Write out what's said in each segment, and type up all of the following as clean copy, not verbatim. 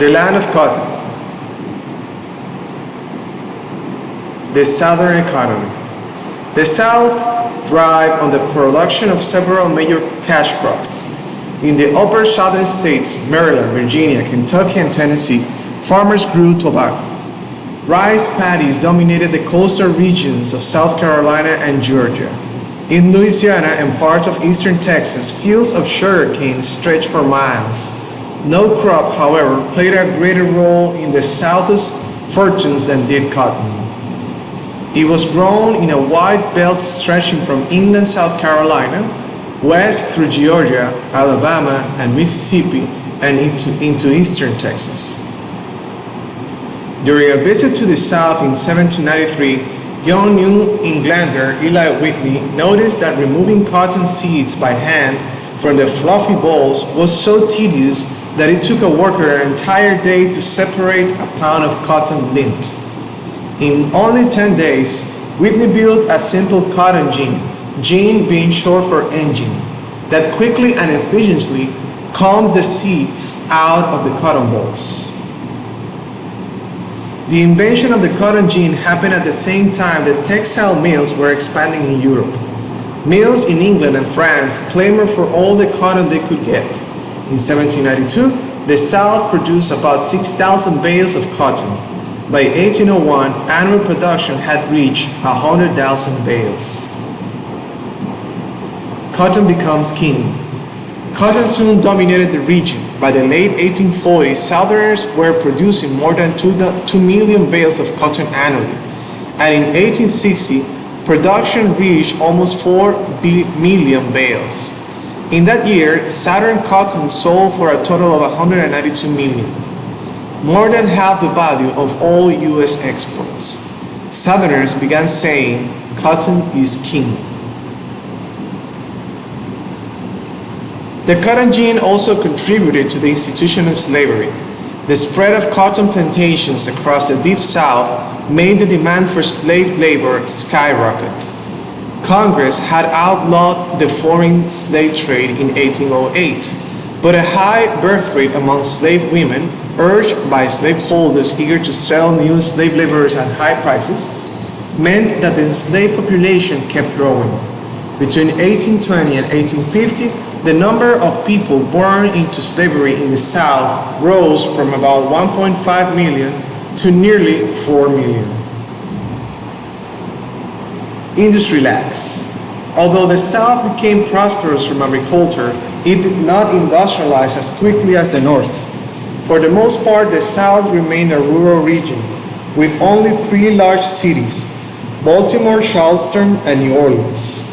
The land of cotton. The Southern economy. The South thrived on the production of several major cash crops. In the upper southern states, Maryland, Virginia, Kentucky, and Tennessee, farmers grew tobacco. Rice paddies dominated the coastal regions of South Carolina and Georgia. In Louisiana and parts of eastern Texas, fields of sugarcane stretched for miles. No crop, however, played a greater role in the South's fortunes than did cotton. It was grown in a wide belt stretching from inland South Carolina, west through Georgia, Alabama, and Mississippi, and into eastern Texas. During a visit to the South in 1793, young New Englander Eli Whitney noticed that removing cotton seeds by hand from the fluffy balls was so tedious that it took a worker an entire day to separate a pound of cotton lint. In only 10 days, Whitney built a simple cotton gin being short for engine, that quickly and efficiently combed the seeds out of the cotton balls. The invention of the cotton gin happened at the same time that textile mills were expanding in Europe. Mills in England and France clamored for all the cotton they could get. In 1792, the South produced about 6,000 bales of cotton. By 1801, annual production had reached 100,000 bales. Cotton becomes king. Cotton soon dominated the region. By the late 1840s, Southerners were producing more than 2 million bales of cotton annually. And in 1860, production reached almost 4 million bales. In that year, Southern cotton sold for a total of 192 million, more than half the value of all U.S. exports. Southerners began saying, "Cotton is king." The cotton gin also contributed to the institution of slavery. The spread of cotton plantations across the Deep South made the demand for slave labor skyrocket. Congress had outlawed the foreign slave trade in 1808, but a high birth rate among slave women, urged by slaveholders eager to sell new slave laborers at high prices, meant that the enslaved population kept growing. Between 1820 and 1850, the number of people born into slavery in the South rose from about 1.5 million to nearly 4 million. Industry lags. Although the South became prosperous from agriculture, it did not industrialize as quickly as the North. For the most part, the South remained a rural region, with only 3 large cities: Baltimore, Charleston, and New Orleans.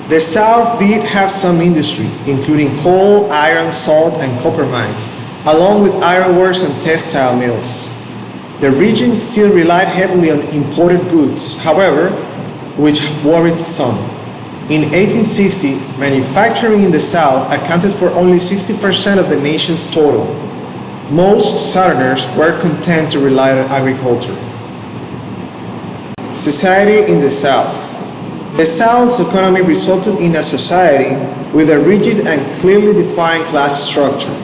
The South did have some industry, including coal, iron, salt, and copper mines, along with ironworks and textile mills. The region still relied heavily on imported goods, however, which worried some. In 1860, manufacturing in the South accounted for only 60% of the nation's total. Most Southerners were content to rely on agriculture. Society in the South. The South's economy resulted in a society with a rigid and clearly defined class structure.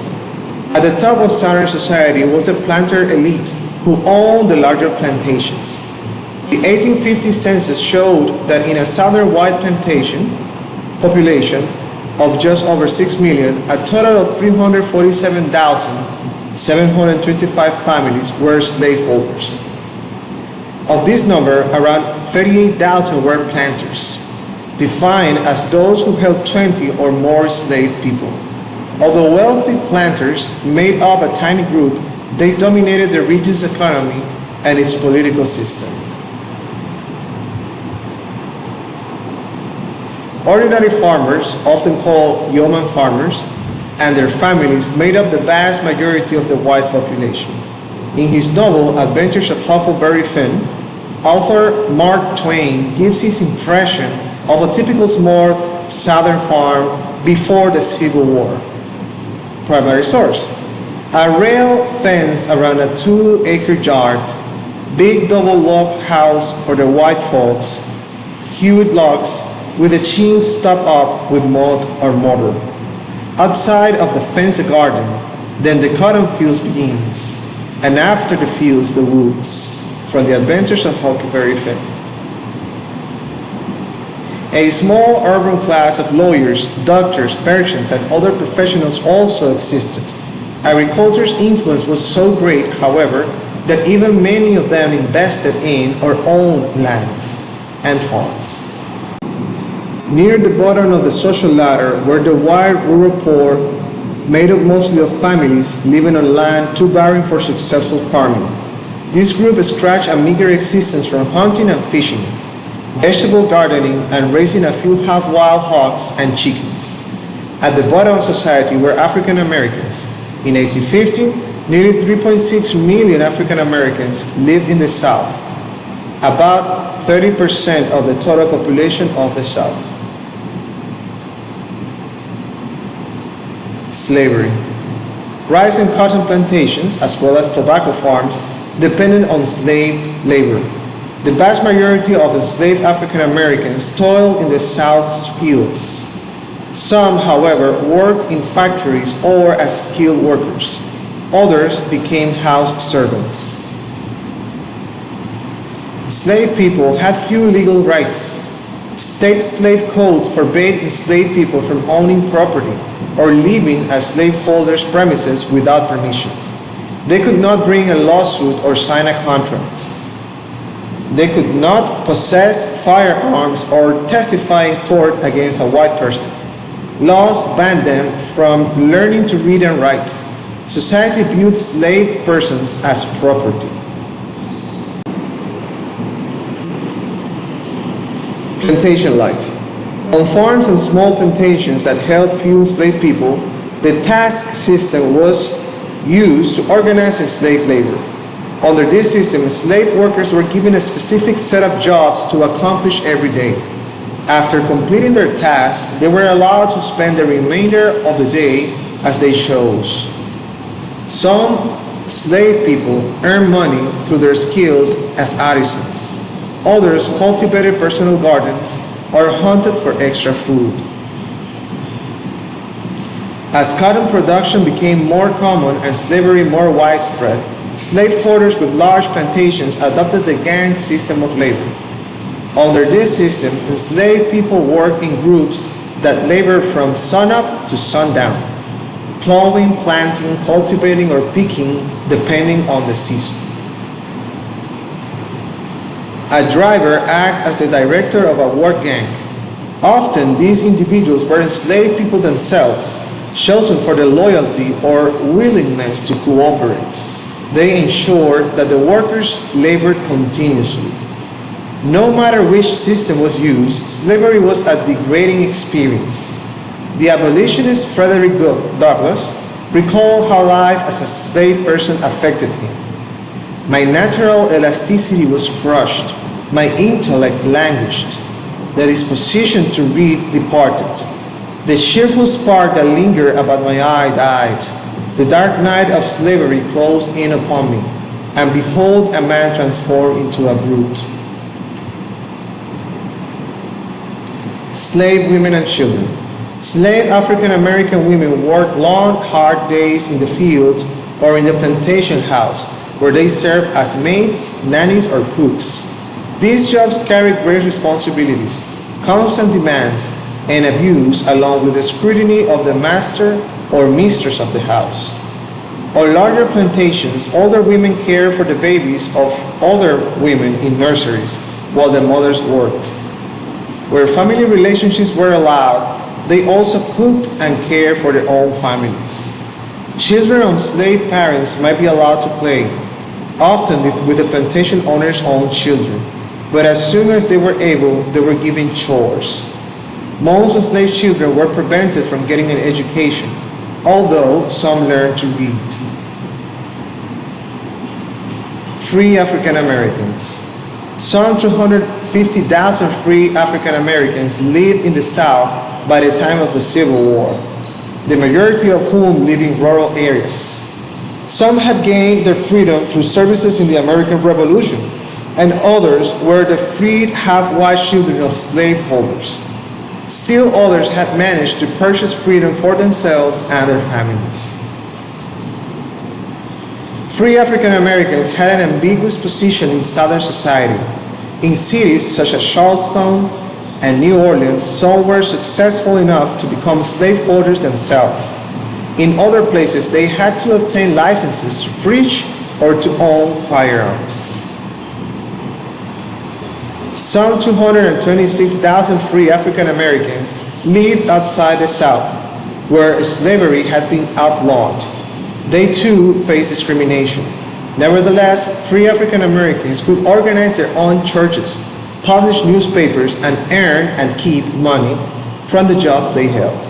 At the top of Southern society was a planter elite who owned the larger plantations. The 1850 census showed that in a Southern white plantation population of just over 6 million, a total of 347,725 families were slaveholders. Of this number, around 38,000 were planters, defined as those who held 20 or more slave people. Although wealthy planters made up a tiny group, they dominated the region's economy and its political system. Ordinary farmers, often called yeoman farmers, and their families made up the vast majority of the white population. In his novel, Adventures of Huckleberry Finn, author Mark Twain gives his impression of a typical small Southern farm before the Civil War. Primary source: a rail fence around a 2-acre yard, big double log house for the white folks, hewed logs with the chinks stopped up with mud or mortar. Outside of the fenced garden, Then the cotton fields begins, and after the fields, the woods, from the adventures of Huckleberry Finn. A small urban class of lawyers, doctors, merchants, and other professionals also existed. Agriculture's influence was so great, however, that even many of them invested in or owned land and farms. Near the bottom of the social ladder were the white rural poor, made up mostly of families living on land too barren for successful farming. This group scratched a meager existence from hunting and fishing, vegetable gardening, and raising a few half-wild hogs and chickens. At the bottom of society were African Americans. In 1850, nearly 3.6 million African Americans lived in the South, about 30% of the total population of the South. Slavery. Rice and cotton plantations, as well as tobacco farms, depended on slave labor. The vast majority of enslaved African Americans toiled in the South's fields. Some, however, worked in factories or as skilled workers. Others became house servants. Enslaved people had few legal rights. State slave codes forbade enslaved people from owning property or living at slaveholders' premises without permission. They could not bring a lawsuit or sign a contract. They could not possess firearms or testify in court against a white person. Laws banned them from learning to read and write. Society viewed enslaved persons as property. Plantation life. On farms and small plantations that held few enslaved people, the task system was used to organize enslaved labor. Under this system, slave workers were given a specific set of jobs to accomplish every day. After completing their task, they were allowed to spend the remainder of the day as they chose. Some slave people earned money through their skills as artisans. Others cultivated personal gardens or hunted for extra food. As cotton production became more common and slavery more widespread, slaveholders with large plantations adopted the gang system of labor. Under this system, enslaved people worked in groups that labored from sunup to sundown, plowing, planting, cultivating, or picking, depending on the season. A driver acted as the director of a work gang. Often, these individuals were enslaved people themselves, chosen for their loyalty or willingness to cooperate. They ensured that the workers labored continuously. No matter which system was used, slavery was a degrading experience. The abolitionist Frederick Douglass recalled how life as a slave person affected him. My natural elasticity was crushed. My intellect languished. The disposition to read departed. The cheerful spark that lingered about my eye died. The dark night of slavery closed in upon me, and behold, a man transformed into a brute. Slave women and children. Slave African American women worked long, hard days in the fields or in the plantation house, where they served as maids, nannies, or cooks. These jobs carried great responsibilities, constant demands, and abuse, along with the scrutiny of the master or mistress of the house. On larger plantations, older women cared for the babies of other women in nurseries while the mothers worked. Where family relationships were allowed, they also cooked and cared for their own families. Children of slave parents might be allowed to play, often with the plantation owner's own children, but as soon as they were able, they were given chores. Most enslaved children were prevented from getting an education, although some learned to read. Free African Americans. Some 250,000 free African Americans lived in the South by the time of the Civil War, the majority of whom lived in rural areas. Some had gained their freedom through services in the American Revolution, and others were the freed half-white children of slaveholders. Still others had managed to purchase freedom for themselves and their families. Free African Americans had an ambiguous position in Southern society. In cities such as Charleston and New Orleans, some were successful enough to become slaveholders themselves. In other places, they had to obtain licenses to preach or to own firearms. Some 226,000 free African Americans lived outside the South, where slavery had been outlawed. They too faced discrimination. Nevertheless, free African Americans could organize their own churches, publish newspapers, and earn and keep money from the jobs they held.